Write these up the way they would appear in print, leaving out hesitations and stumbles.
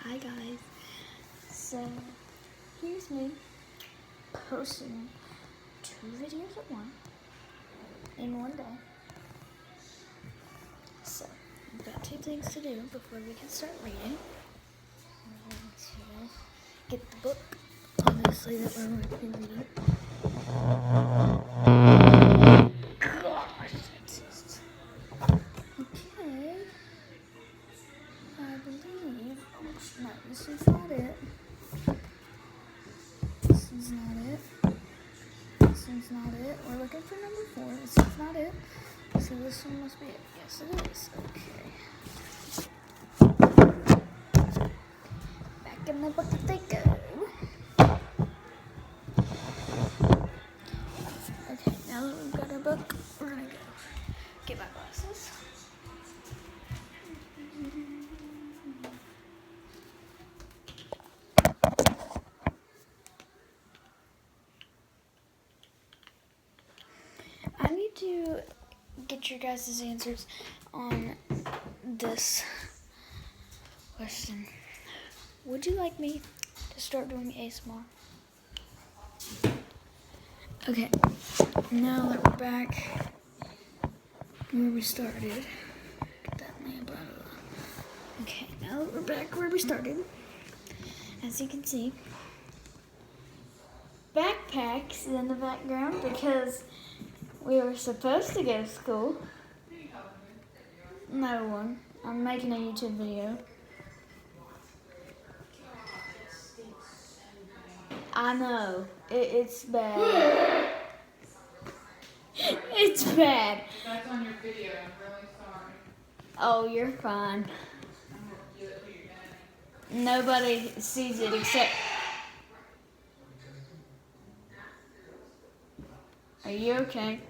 Hi guys. So here's me posting 2 videos at once in one day. So we've got 2 things to do before we can start reading. We're going to get the book, obviously, that we're going to be reading. Gosh, that's just... Okay. I believe... Oh, no, this is not it. This is not it. This one's not it. We're looking for number 4. This is not it. So this one must be it. Yes, it is. Okay. Back in the book they go. Okay, now that we've got our book, we're gonna go get my glasses. I need to get your guys' answers on this question. Would you like me to start doing ASMR? Okay, now that we're back where we started. Get that lamp out of the... Okay, now that we're back where we started, as you can see, backpacks in the background because we were supposed to go to school. No one. I'm making a YouTube video. I know. It's bad. It's bad. That's on your video. I'm really sorry. Oh, you're fine. I'm going to give it to your daddy. Nobody sees it except... Are you okay?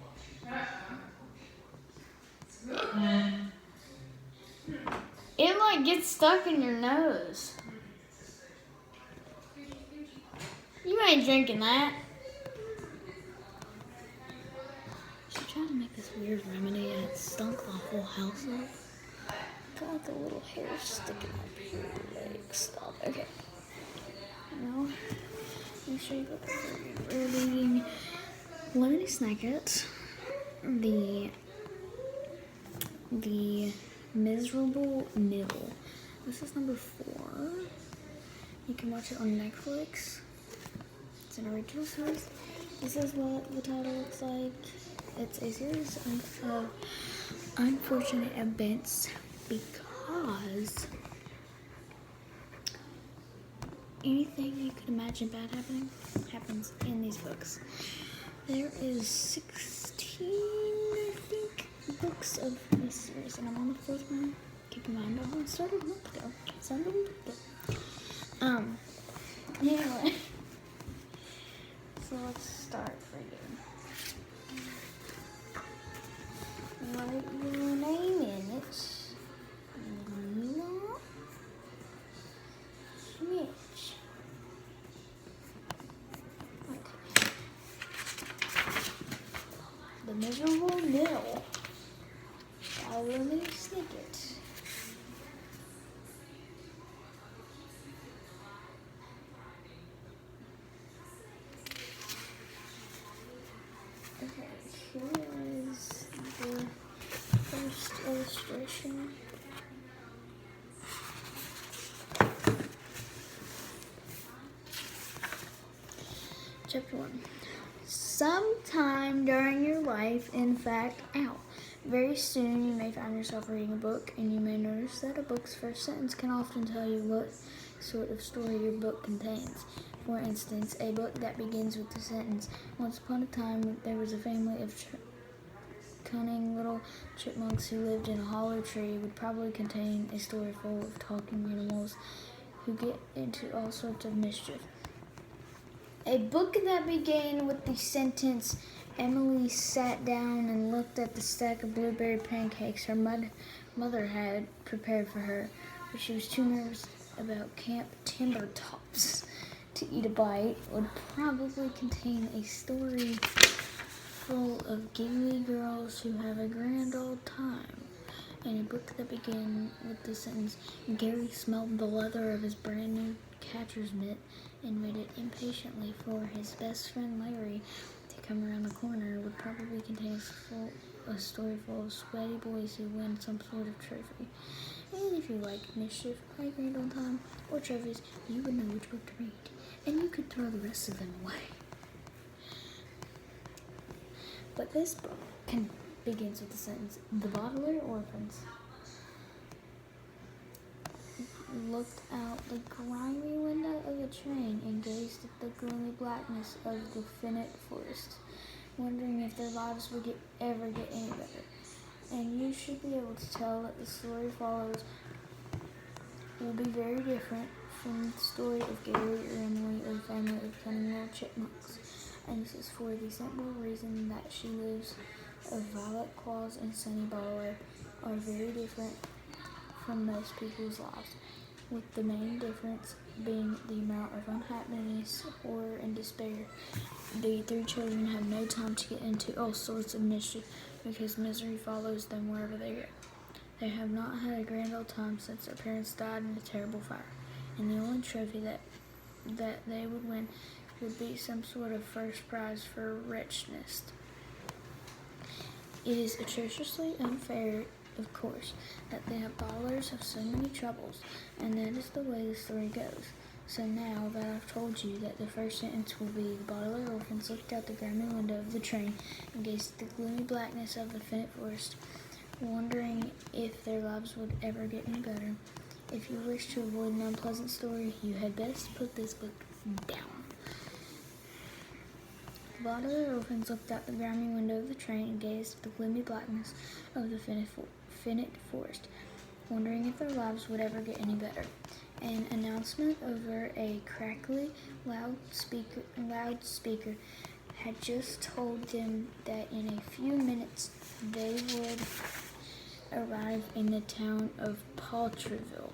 It like gets stuck in your nose. You ain't drinking that. She tried to make this weird remedy and it stunk the whole house up. Got like a little hair sticking up here. Like, stop. Okay. Now, let me show you what we're reading. Lemony Snicket. The Miserable Nibble. This is number 4. You can watch it on Netflix. It's an original series. This is what the title looks like. It's a series of unfortunate events because anything you could imagine bad happening happens in these books. There is 16, I think, books of this series, and I'm on the 4th one. Keep in mind, I started a month ago. Anyway. So let's start reading. Write your name in it. Lila Schmitz. Okay. The Miserable Mill by Lemony Snicket. Okay, here is the first illustration. Chapter 1. Sometime during your life, in fact, very soon you may find yourself reading a book, and you may notice that a book's first sentence can often tell you what sort of story your book contains. For instance, a book that begins with the sentence, "Once upon a time there was a family of cunning little chipmunks who lived in a hollow tree," would probably contain a story full of talking animals who get into all sorts of mischief. A book that began with the sentence, "Emily sat down and looked at the stack of blueberry pancakes her mother had prepared for her, but she was too nervous about Camp Timber Tops to eat a bite," would probably contain a story full of giggly girls who have a grand old time. and a book that began with the sentence, Gary smelled the leather of his brand new catcher's mitt and waited impatiently for his best friend Larry to come around the corner, would probably contain a story full of sweaty boys who win some sort of trophy. And if you like mischief, high grade on time, or trophies, you would know which book to read, and you could throw the rest of them away. But this book begins with the sentence, the bottler orphans looked out the grimy window of the train and gazed at the gloomy blackness of the Snicket forest, wondering if their lives would ever get any better. And you should be able to tell that the story follows will be very different from the story of Gary or Emily or the family of cunning little chipmunks. And this is for the simple reason that she lives of Violet, Claus, and Sunny Bottler are very different from most people's lives, with the main difference being the amount of unhappiness, horror, and despair. The three children have no time to get into all sorts of mischief because misery follows them wherever they go. They have not had a grand old time since their parents died in a terrible fire, and the only trophy that they would win would be some sort of first prize for wretchedness. It is atrociously unfair, of course, that the bottlers have so many troubles, and that is the way the story goes. So now that I've told you that the first sentence will be, the bottler orphans looked out the grimy window of the train and gazed at the gloomy blackness of the Snicket forest, wondering if their lives would ever get any better. If you wish to avoid an unpleasant story, you had best put this book down. The bottler orphans looked out the grimy window of the train and gazed at the gloomy blackness of the Snicket forest, wondering if their lives would ever get any better. An announcement over a crackly loudspeaker had just told them that in a few minutes they would arrive in the town of Paltryville,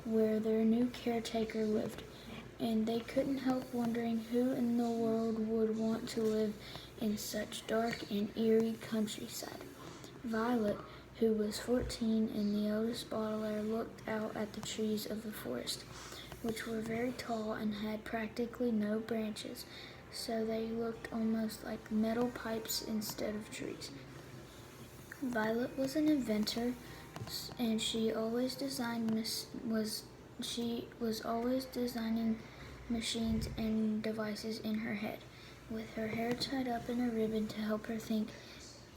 where their new caretaker lived, and they couldn't help wondering who in the world would want to live in such dark and eerie countryside. Violet, who was 14 and the eldest bottler, looked out at the trees of the forest, which were very tall and had practically no branches, so they looked almost like metal pipes instead of trees. Violet was an inventor, and she was always designing machines and devices in her head, with her hair tied up in a ribbon to help her think.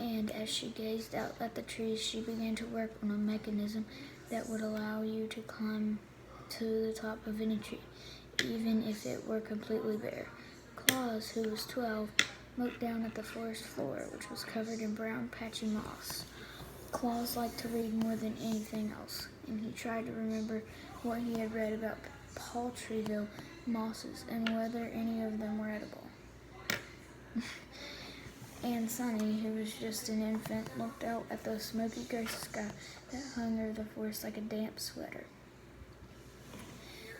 And as she gazed out at the trees, she began to work on a mechanism that would allow you to climb to the top of any tree, even if it were completely bare. Claus, who was 12, looked down at the forest floor, which was covered in brown, patchy moss. Claus liked to read more than anything else, and he tried to remember what he had read about Paltryville mosses and whether any of them were edible. And Sunny, who was just an infant, looked out at the smoky gray sky that hung over the forest like a damp sweater.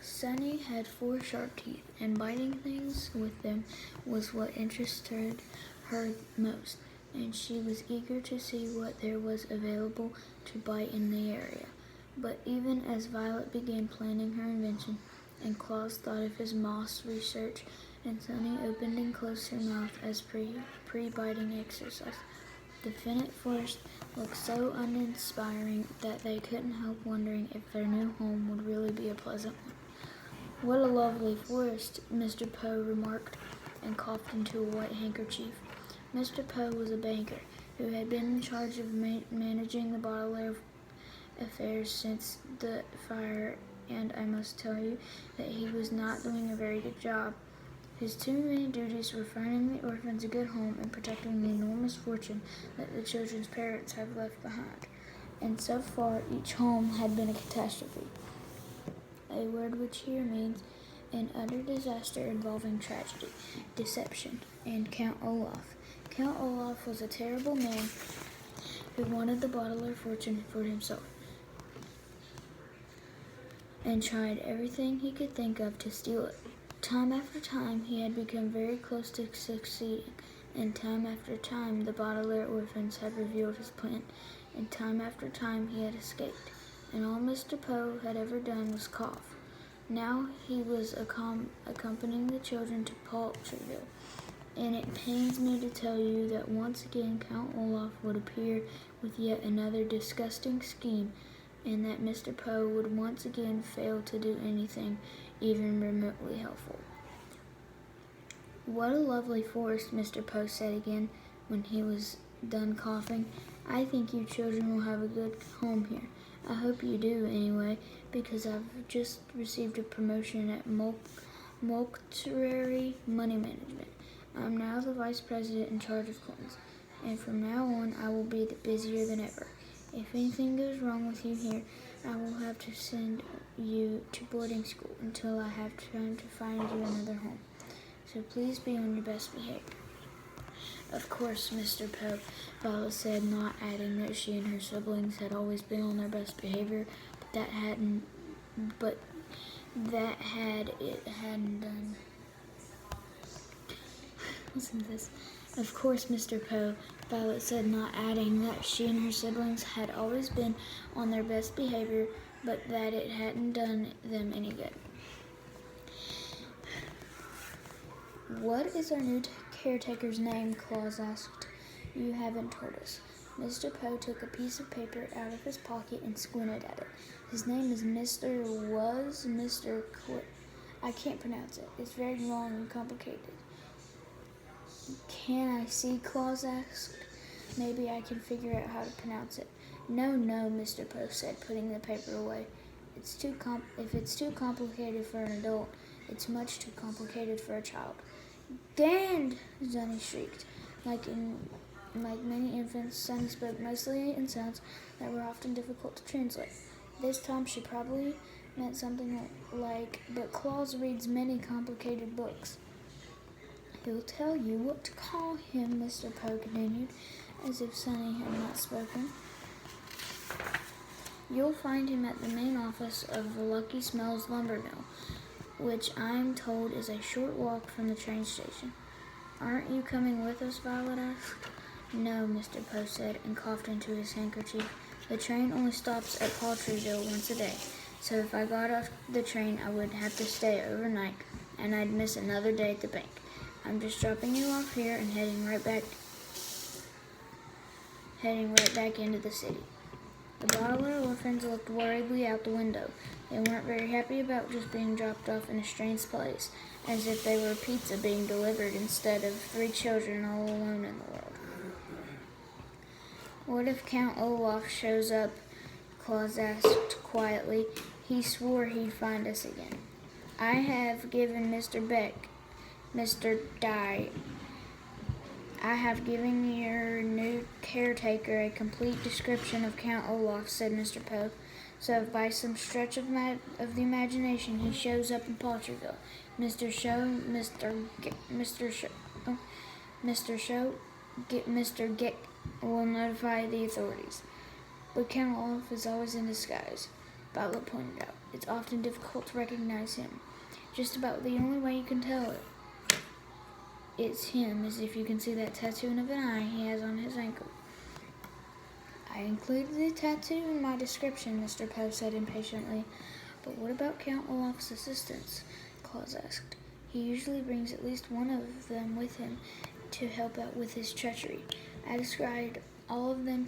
Sunny had 4 sharp teeth, and biting things with them was what interested her most, and she was eager to see what there was available to bite in the area. But even as Violet began planning her invention, and Claus thought of his moss research, and Sunny opened and closed her mouth as pre-biting exercise, the Snicket forest looked so uninspiring that they couldn't help wondering if their new home would really be a pleasant one. "What a lovely forest," Mr. Poe remarked, and coughed into a white handkerchief. Mr. Poe was a banker who had been in charge of managing the bottler affairs since the fire, and I must tell you that he was not doing a very good job. His 2 main duties were finding the orphans a good home and protecting the enormous fortune that the children's parents had left behind. And so far, each home had been a catastrophe, a word which here means an utter disaster involving tragedy, deception, and Count Olaf. Count Olaf was a terrible man who wanted the bottler fortune for himself, and tried everything he could think of to steal it. Time after time, he had become very close to succeeding, and time after time, the bottler orphans had revealed his plan. and time after time he had escaped, and all Mr. Poe had ever done was cough. Now he was accompanying the children to Poultryville, and it pains me to tell you that once again Count Olaf would appear with yet another disgusting scheme, and that Mr. Poe would once again fail to do anything even remotely helpful. "What a lovely forest," Mr. Poe said again when he was done coughing. "I think you children will have a good home here. I hope you do, anyway, because I've just received a promotion at Mulctuary Money Management. I'm now the vice president in charge of coins, and from now on I will be busier than ever. If anything goes wrong with you here, I will have to send you to boarding school until I have time to find you another home. So please be on your best behavior." "Of course, Mr. Poe," Violet said, not adding that she and her siblings had always been on their best behavior, but it hadn't done. Listen to this. "Of course, Mr. Poe," Violet said, not adding that she and her siblings had always been on their best behavior, but that it hadn't done them any good. "What is our new caretaker's name?" Claus asked. "You haven't told us." Mr. Poe took a piece of paper out of his pocket and squinted at it. "His name is I can't pronounce it. It's very long and complicated." "Can I see?" Claus asked. "Maybe I can figure out how to pronounce it." No, Mr. Poe said, putting the paper away. If it's too complicated for an adult, it's much too complicated for a child." "Dand!" Sonny shrieked. Like many infants, Sonny spoke mostly in sounds that were often difficult to translate. This time she probably meant something like, "But Claus reads many complicated books." "He'll tell you what to call him," Mr. Poe continued, as if Sonny had not spoken. "You'll find him at the main office of the Lucky Smells lumber mill, which I'm told is a short walk from the train station." "Aren't you coming with us?" Violet asked. "No," Mr. Poe said, and coughed into his handkerchief. "The train only stops at Poultryville once a day, so if I got off the train I would have to stay overnight, and I'd miss another day at the bank. I'm just dropping you off here and heading right back into the city." The Bottler orphans looked worriedly out the window. They weren't very happy about just being dropped off in a strange place, as if they were pizza being delivered instead of 3 children all alone in the world. "What if Count Olaf shows up?" Claus asked quietly. "He swore he'd find us again." "I have given your new caretaker a complete description of Count Olaf," said Mr. Poe. "So if by some stretch of the imagination he shows up in Poultryville, Mr. Gick will notify the authorities." "But Count Olaf is always in disguise," Violet pointed out. "It's often difficult to recognize him. Just about the only way you can tell it's him is if you can see that tattoo of an eye he has on his ankle." "I included the tattoo in my description," Mr. Poe said impatiently. "But what about Count Olaf's assistants?" Claus asked. "He usually brings at least one of them with him to help out with his treachery. I have described all of them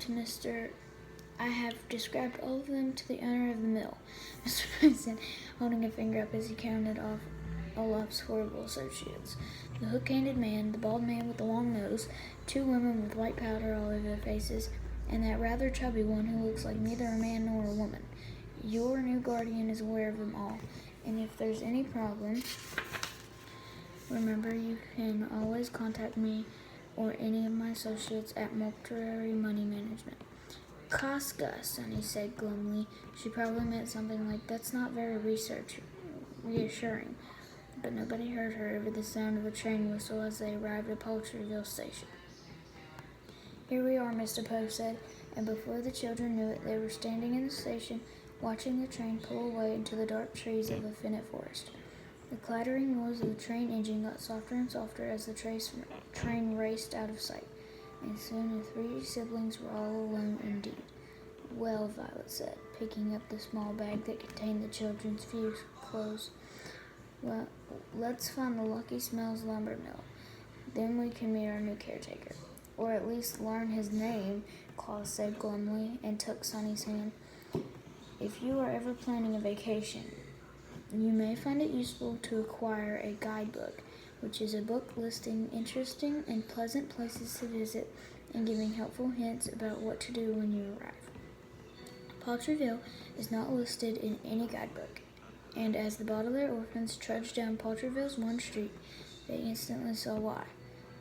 to the owner of the mill," Mr. Poe said, holding a finger up as he counted off Olaf's horrible associates. "The hook-handed man, the bald man with the long nose, 2 women with white powder all over their faces, and that rather chubby one who looks like neither a man nor a woman. Your new guardian is aware of them all, and if there's any problem, remember you can always contact me or any of my associates at Mulctuary Money Management." "Casca," Sonny said glumly. She probably meant something like, "That's not very reassuring." But nobody heard her over the sound of a train whistle as they arrived at Poultryville station. "Here we are," Mr. Poe said, and before the children knew it, they were standing in the station, watching the train pull away into the dark trees of a finnet forest. The clattering noise of the train engine got softer and softer as the train raced out of sight, and soon the 3 siblings were all alone indeed. Well, Violet said, picking up the small bag that contained the children's few clothes. Well, let's find the Lucky Smells lumber mill. Then we can meet our new caretaker. Or at least learn his name, Claus said glumly, and took Sonny's hand. If you are ever planning a vacation, you may find it useful to acquire a guidebook, which is a book listing interesting and pleasant places to visit and giving helpful hints about what to do when you arrive. Paltryville is not listed in any guidebook, and as the Baudelaire orphans trudged down Paltryville's one street, they instantly saw why.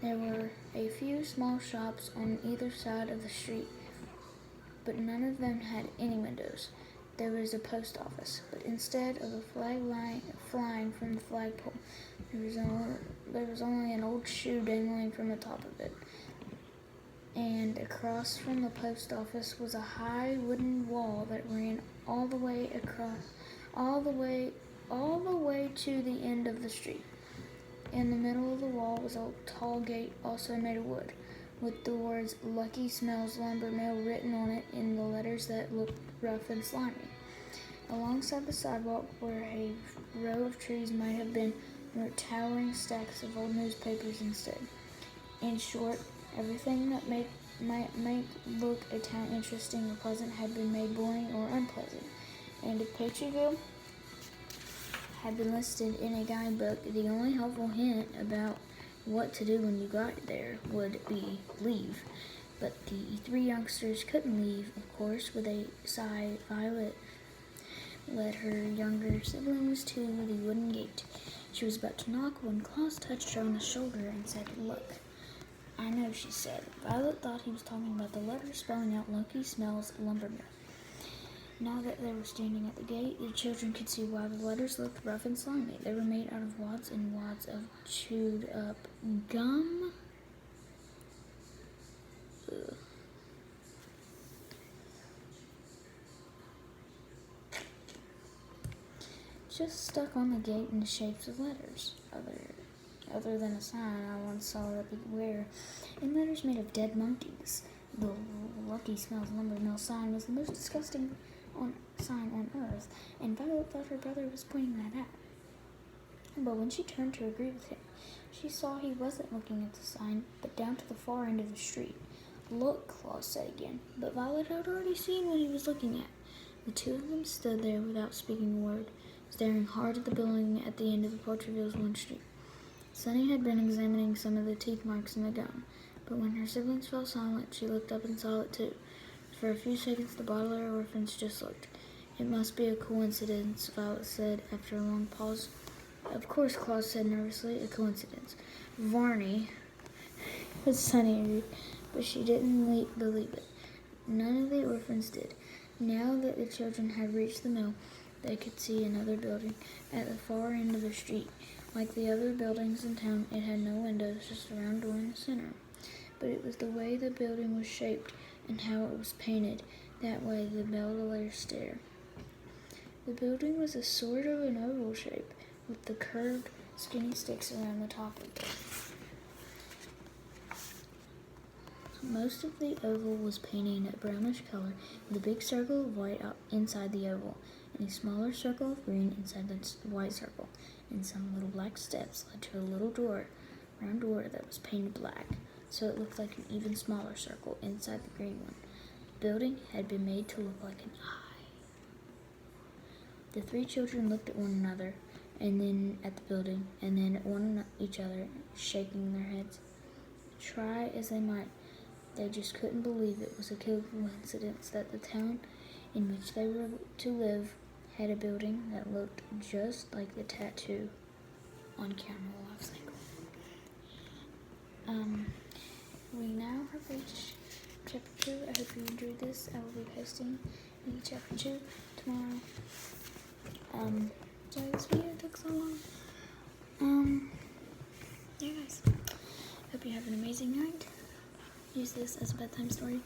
There were a few small shops on either side of the street, but none of them had any windows. There was a post office, but instead of a flag flying from the flagpole, there was only an old shoe dangling from the top of it. And across from the post office was a high wooden wall that ran all the way to the end of the street. In the middle of the wall was a tall gate, also made of wood, with the words Lucky Smells Lumber Mill written on it in the letters that looked rough and slimy. Alongside the sidewalk, where a row of trees might have been, were towering stacks of old newspapers instead. In short, everything that might make look a town interesting or pleasant had been made boring or unpleasant. And if Paltryville had been listed in a guidebook, the only helpful hint about what to do when you got there would be leave. But the three youngsters couldn't leave, of course. With a sigh, Violet led her younger siblings to the wooden gate. She was about to knock when Claus touched her on the shoulder and said, "Look." "I know," she said. Violet thought he was talking about the letter spelling out Lucky Smells lumber mill. Now that they were standing at the gate, the children could see why the letters looked rough and slimy. They were made out of wads and wads of chewed up gum. Ugh. Just stuck on the gate in the shapes of letters. Other than a sign I once saw that beware, in letters made of dead monkeys. The Lucky Smells lumber mill sign was the most disgusting sign on earth, and Violet thought her brother was pointing that out. But when she turned to agree with him, she saw he wasn't looking at the sign, but down to the far end of the street. "Look," Claus said again, but Violet had already seen what he was looking at. The two of them stood there without speaking a word, staring hard at the building at the end of the Paltryville's one street. Sonny had been examining some of the teeth marks in the gum, but when her siblings fell silent, she looked up and saw it too. For a few seconds, the Baudelaire orphans just looked. "It must be a coincidence," Violet said after a long pause. "Of course," Claus said nervously, "a coincidence." "Varney," Sonny agreed, but she didn't believe it. None of the orphans did. Now that the children had reached the mill, they could see another building at the far end of the street. Like the other buildings in town, it had no windows, just a round door in the center. But it was the way the building was shaped and how it was painted that way the Baudelaire stare. The building was a sort of an oval shape, with the curved, skinny sticks around the top of it. Most of the oval was painted a brownish color, with a big circle of white inside the oval, and a smaller circle of green inside the white circle, and some little black steps led to a little round door that was painted black, so it looked like an even smaller circle inside the green one. The building had been made to look like an eye. The three children looked at one another, and then at the building, and then at each other, shaking their heads. Try as they might, they just couldn't believe it was a coincidence that the town in which they were to live had a building that looked just like the tattoo on Camera Life Cycle. We now have reached chapter 2. I hope you enjoyed this. I will be posting in chapter 2 tomorrow. Sorry this video took so long. Yeah guys, hope you have an amazing night. Use this as a bedtime story.